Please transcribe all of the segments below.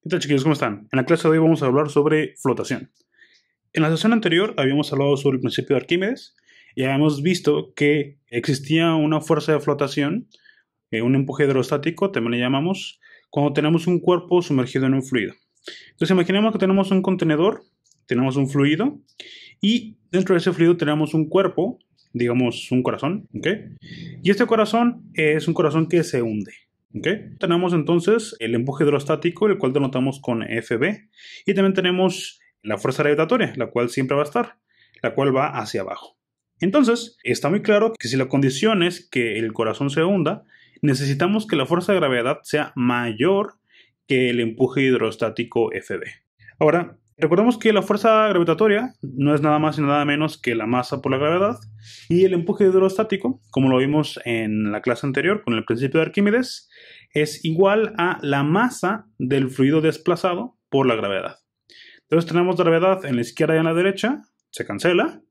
¿Qué tal, chiquillos? ¿Cómo están? En la clase de hoy vamos a hablar sobre flotación. En la sesión anterior habíamos hablado sobre el principio de Arquímedes y habíamos visto que existía una fuerza de flotación, un empuje hidrostático, también le llamamos, cuando tenemos un cuerpo sumergido en un fluido. Entonces imaginemos que tenemos un contenedor, tenemos un fluido y dentro de ese fluido tenemos un cuerpo, digamos un corazón, ¿ok? Y este corazón es un corazón que se hunde. ¿Okay? Tenemos entonces el empuje hidrostático, el cual denotamos con Fb, y también tenemos la fuerza gravitatoria, la cual siempre va a estar, la cual va hacia abajo. Entonces, está muy claro que si la condición es que el corazón se hunda, necesitamos que la fuerza de gravedad sea mayor que el empuje hidrostático Fb. Ahora, recordemos que la fuerza gravitatoria no es nada más y nada menos que la masa por la gravedad, y el empuje hidrostático, como lo vimos en la clase anterior con el principio de Arquímedes, es igual a la masa del fluido desplazado por la gravedad. Entonces tenemos la gravedad en la izquierda y en la derecha, se cancela,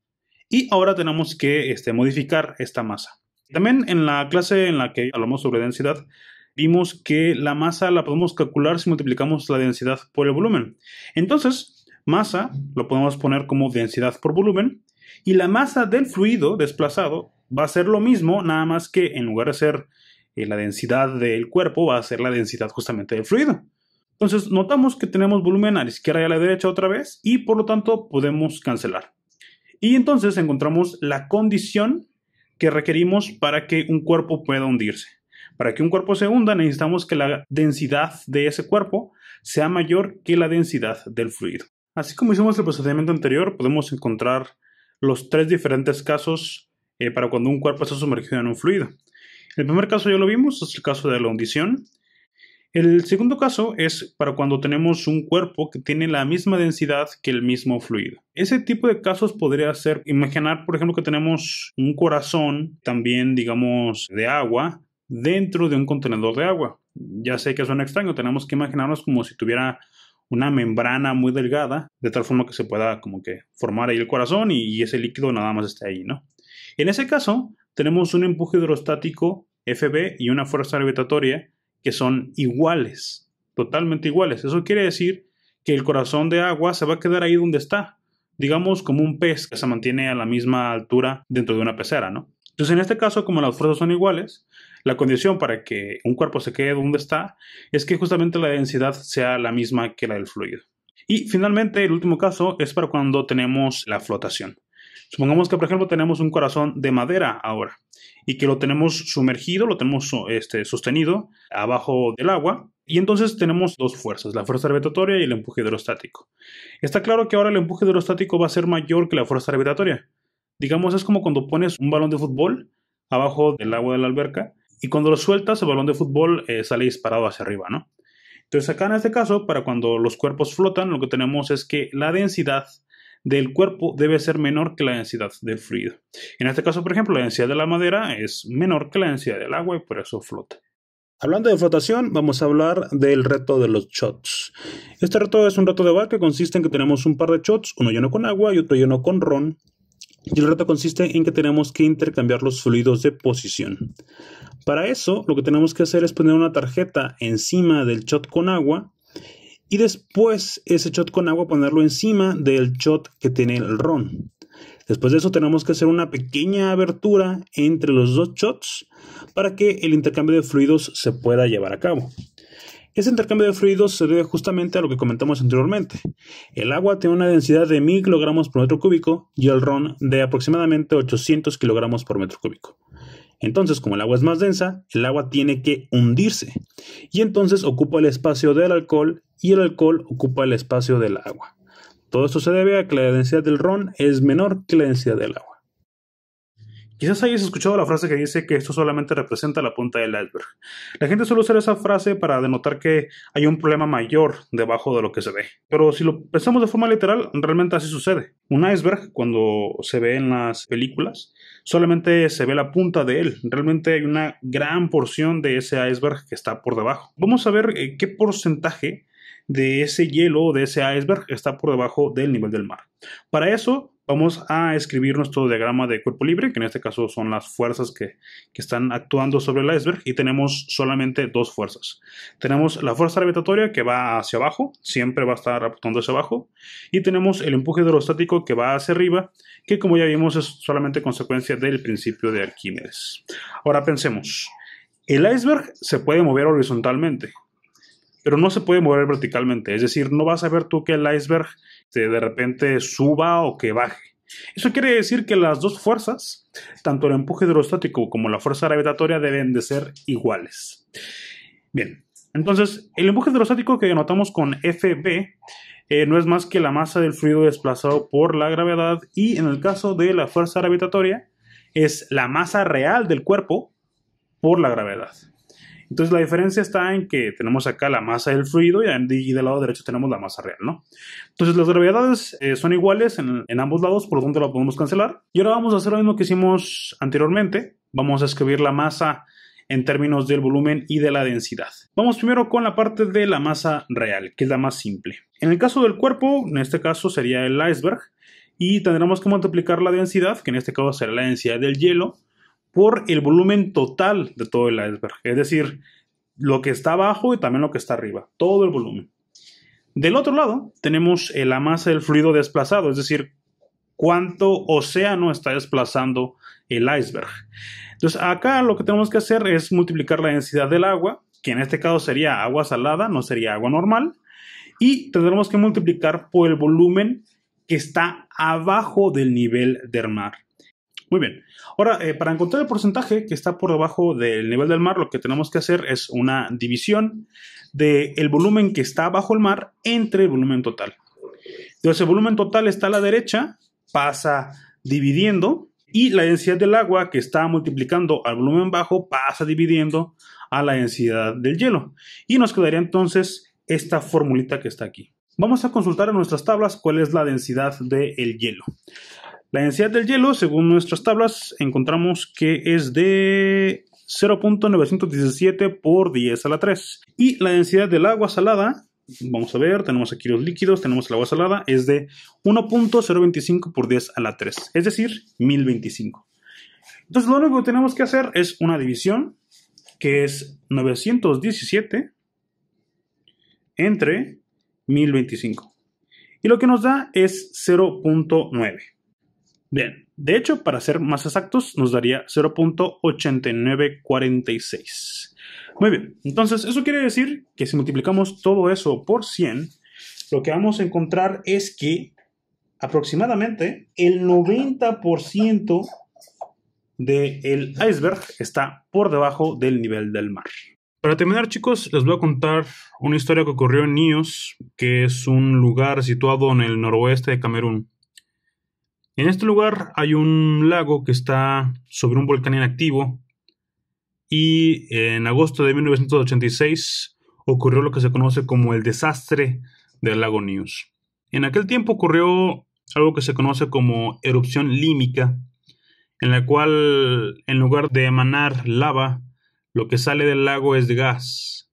y ahora tenemos que modificar esta masa. También en la clase en la que hablamos sobre densidad, vimos que la masa la podemos calcular si multiplicamos la densidad por el volumen. Entonces, masa lo podemos poner como densidad por volumen, y la masa del fluido desplazado va a ser lo mismo, nada más que en lugar de ser la densidad del cuerpo, va a ser la densidad justamente del fluido. Entonces, notamos que tenemos volumen a la izquierda y a la derecha otra vez, y por lo tanto podemos cancelar. Y entonces encontramos la condición que requerimos para que un cuerpo pueda hundirse. Para que un cuerpo se hunda, necesitamos que la densidad de ese cuerpo sea mayor que la densidad del fluido. Así como hicimos el procedimiento anterior, podemos encontrar los tres diferentes casos para cuando un cuerpo está sumergido en un fluido. El primer caso ya lo vimos, es el caso de la hundición. El segundo caso es para cuando tenemos un cuerpo que tiene la misma densidad que el mismo fluido. Ese tipo de casos podría ser, imaginar por ejemplo que tenemos un corazón también digamos de agua dentro de un contenedor de agua. Ya sé que suena extraño, tenemos que imaginarnos como si tuviera una membrana muy delgada, de tal forma que se pueda como que formar ahí el corazón y ese líquido nada más esté ahí, ¿no? En ese caso tenemos un empuje hidrostático Fb y una fuerza gravitatoria que son iguales, totalmente iguales. Eso quiere decir que el corazón de agua se va a quedar ahí donde está, digamos como un pez que se mantiene a la misma altura dentro de una pecera, ¿no? Entonces en este caso, como las fuerzas son iguales, la condición para que un cuerpo se quede donde está es que justamente la densidad sea la misma que la del fluido. Y finalmente el último caso es para cuando tenemos la flotación. Supongamos que por ejemplo tenemos un corazón de madera ahora y que lo tenemos sumergido, lo tenemos sostenido abajo del agua, y entonces tenemos dos fuerzas, la fuerza gravitatoria y el empuje hidrostático. Está claro que ahora el empuje hidrostático va a ser mayor que la fuerza gravitatoria. Digamos, es como cuando pones un balón de fútbol abajo del agua de la alberca y cuando lo sueltas el balón de fútbol sale disparado hacia arriba, ¿no? Entonces acá en este caso, para cuando los cuerpos flotan, lo que tenemos es que la densidad del cuerpo debe ser menor que la densidad del fluido. En este caso, por ejemplo, la densidad de la madera es menor que la densidad del agua y por eso flota. Hablando de flotación, vamos a hablar del reto de los shots. Este reto es un reto de bar que consiste en que tenemos un par de shots, uno lleno con agua y otro lleno con ron. Y el reto consiste en que tenemos que intercambiar los fluidos de posición. Para eso, lo que tenemos que hacer es poner una tarjeta encima del shot con agua y después ese shot con agua ponerlo encima del shot que tiene el ron. Después de eso tenemos que hacer una pequeña abertura entre los dos shots para que el intercambio de fluidos se pueda llevar a cabo. Ese intercambio de fluidos se debe justamente a lo que comentamos anteriormente. El agua tiene una densidad de 1000 kilogramos por metro cúbico y el ron de aproximadamente 800 kilogramos por metro cúbico. Entonces, como el agua es más densa, el agua tiene que hundirse y entonces ocupa el espacio del alcohol y el alcohol ocupa el espacio del agua. Todo esto se debe a que la densidad del ron es menor que la densidad del agua. Quizás hayas escuchado la frase que dice que esto solamente representa la punta del iceberg. La gente suele usar esa frase para denotar que hay un problema mayor debajo de lo que se ve. Pero si lo pensamos de forma literal, realmente así sucede. Un iceberg, cuando se ve en las películas, solamente se ve la punta de él. Realmente hay una gran porción de ese iceberg que está por debajo. Vamos a ver qué porcentaje de ese hielo, de ese iceberg, está por debajo del nivel del mar. Para eso vamos a escribir nuestro diagrama de cuerpo libre, que en este caso son las fuerzas que están actuando sobre el iceberg, y tenemos solamente dos fuerzas. Tenemos la fuerza gravitatoria que va hacia abajo, siempre va a estar apuntando hacia abajo, y tenemos el empuje hidrostático que va hacia arriba, que como ya vimos es solamente consecuencia del principio de Arquímedes. Ahora pensemos, el iceberg se puede mover horizontalmente, pero no se puede mover verticalmente. Es decir, no vas a ver tú que el iceberg de repente suba o que baje. Eso quiere decir que las dos fuerzas, tanto el empuje hidrostático como la fuerza gravitatoria, deben de ser iguales. Bien, entonces el empuje hidrostático que anotamos con FB no es más que la masa del fluido desplazado por la gravedad, y en el caso de la fuerza gravitatoria es la masa real del cuerpo por la gravedad. Entonces la diferencia está en que tenemos acá la masa del fluido y del lado derecho tenemos la masa real, ¿no? Entonces las gravedades son iguales en ambos lados, por lo tanto la podemos cancelar. Y ahora vamos a hacer lo mismo que hicimos anteriormente. Vamos a escribir la masa en términos del volumen y de la densidad. Vamos primero con la parte de la masa real, que es la más simple. En el caso del cuerpo, en este caso sería el iceberg, y tendremos que multiplicar la densidad, que en este caso será la densidad del hielo, por el volumen total de todo el iceberg, es decir, lo que está abajo y también lo que está arriba, todo el volumen. Del otro lado tenemos la masa del fluido desplazado, es decir, cuánto océano está desplazando el iceberg. Entonces acá lo que tenemos que hacer es multiplicar la densidad del agua, que en este caso sería agua salada, no sería agua normal, y tendremos que multiplicar por el volumen que está abajo del nivel del mar. Muy bien. Ahora, para encontrar el porcentaje que está por debajo del nivel del mar, lo que tenemos que hacer es una división del volumen que está bajo el mar entre el volumen total. Entonces, el volumen total está a la derecha, pasa dividiendo, y la densidad del agua que está multiplicando al volumen bajo pasa dividiendo a la densidad del hielo. Y nos quedaría entonces esta formulita que está aquí. Vamos a consultar en nuestras tablas cuál es la densidad del hielo. La densidad del hielo, según nuestras tablas, encontramos que es de 0.917 por 10 a la 3. Y la densidad del agua salada, vamos a ver, tenemos aquí los líquidos, tenemos el agua salada, es de 1.025 por 10 a la 3, es decir, 1025. Entonces lo único que tenemos que hacer es una división, que es 917 entre 1025. Y lo que nos da es 0.9. Bien, de hecho, para ser más exactos, nos daría 0.8946. Muy bien, entonces eso quiere decir que si multiplicamos todo eso por 100, lo que vamos a encontrar es que aproximadamente el 90% del iceberg está por debajo del nivel del mar. Para terminar, chicos, les voy a contar una historia que ocurrió en Nios, que es un lugar situado en el noroeste de Camerún. En este lugar hay un lago que está sobre un volcán inactivo, y en agosto de 1986 ocurrió lo que se conoce como el desastre del lago Nios. En aquel tiempo ocurrió algo que se conoce como erupción límica, en la cual en lugar de emanar lava, lo que sale del lago es de gas.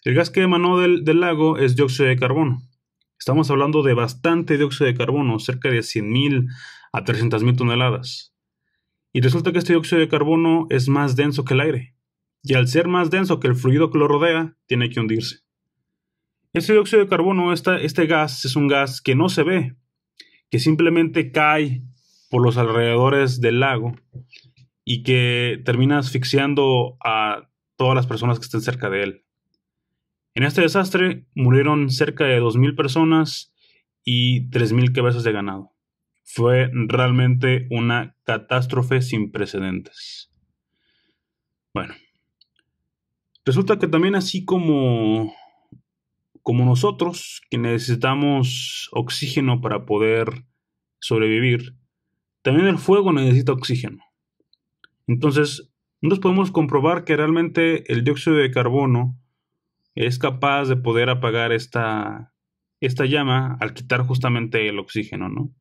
El gas que emanó del lago es dióxido de carbono. Estamos hablando de bastante dióxido de carbono, cerca de 100.000 a 300.000 toneladas. Y resulta que este dióxido de carbono es más denso que el aire. Y al ser más denso que el fluido que lo rodea, tiene que hundirse. Este dióxido de carbono, este gas, es un gas que no se ve, que simplemente cae por los alrededores del lago y que termina asfixiando a todas las personas que estén cerca de él. En este desastre murieron cerca de 2.000 personas y 3.000 cabezas de ganado. Fue realmente una catástrofe sin precedentes. Bueno, resulta que también así como nosotros, que necesitamos oxígeno para poder sobrevivir, también el fuego necesita oxígeno. Entonces, nosotros podemos comprobar que realmente el dióxido de carbono es capaz de poder apagar esta llama al quitar justamente el oxígeno, ¿no?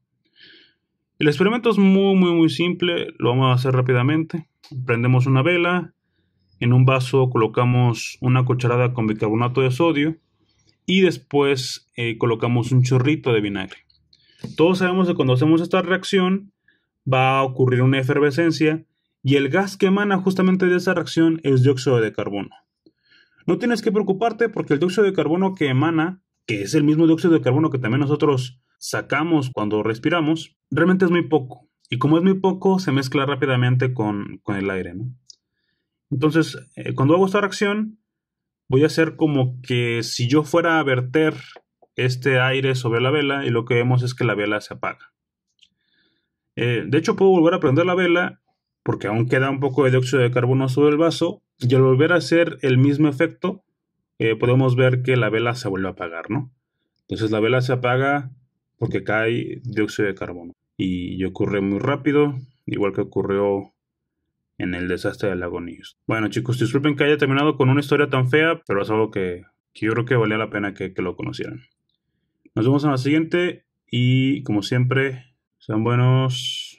El experimento es muy simple, lo vamos a hacer rápidamente. Prendemos una vela, en un vaso colocamos una cucharada con bicarbonato de sodio y después colocamos un chorrito de vinagre. Todos sabemos que cuando hacemos esta reacción va a ocurrir una efervescencia y el gas que emana justamente de esa reacción es dióxido de carbono. No tienes que preocuparte porque el dióxido de carbono que emana, que es el mismo dióxido de carbono que también nosotros sacamos cuando respiramos, realmente es muy poco. Y como es muy poco, se mezcla rápidamente con el aire, ¿no? Entonces, cuando hago esta reacción, voy a hacer como que si yo fuera a verter este aire sobre la vela y lo que vemos es que la vela se apaga. De hecho, puedo volver a prender la vela porque aún queda un poco de dióxido de carbono sobre el vaso y al volver a hacer el mismo efecto, podemos ver que la vela se vuelve a apagar, ¿no? Entonces la vela se apaga porque cae dióxido de carbono y ocurre muy rápido, igual que ocurrió en el desastre del lago Ness. Bueno, chicos, disculpen que haya terminado con una historia tan fea, pero es algo que yo creo que valía la pena que lo conocieran. Nos vemos en la siguiente y, como siempre, sean buenos.